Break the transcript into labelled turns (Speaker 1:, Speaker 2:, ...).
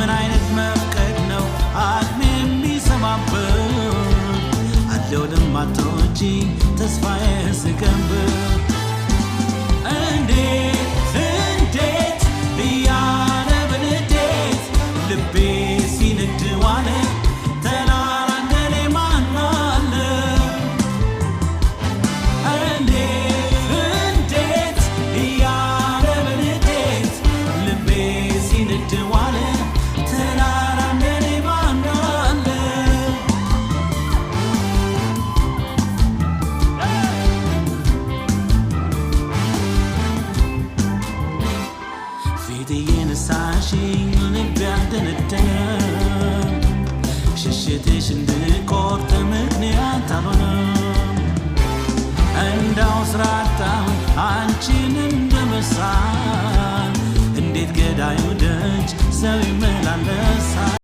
Speaker 1: ምን አይነት መፍቀድ ነው አቅሜ የሚሰማበት አለው ለማትወጂ ተስፋዬ ስገንበት እንዴት እያለ በንዴት ልቤ ሲነድ ዋለ ተራራ እንደኔ ማን አለ እንዴት እያለ በንዴት ልቤ ሲነድ ዋለ ተራራ እንደኔ ማን አለ ፊት የነሳሽኝ ልቤ አደነደነ ሽሽትሽ እንድቆርጥ ምክንያት አልሆነም እንዳው ስራታውን አንቺን እንደመሳል እንዴት ገዳዩ ደጅ ሰው ይመላለስ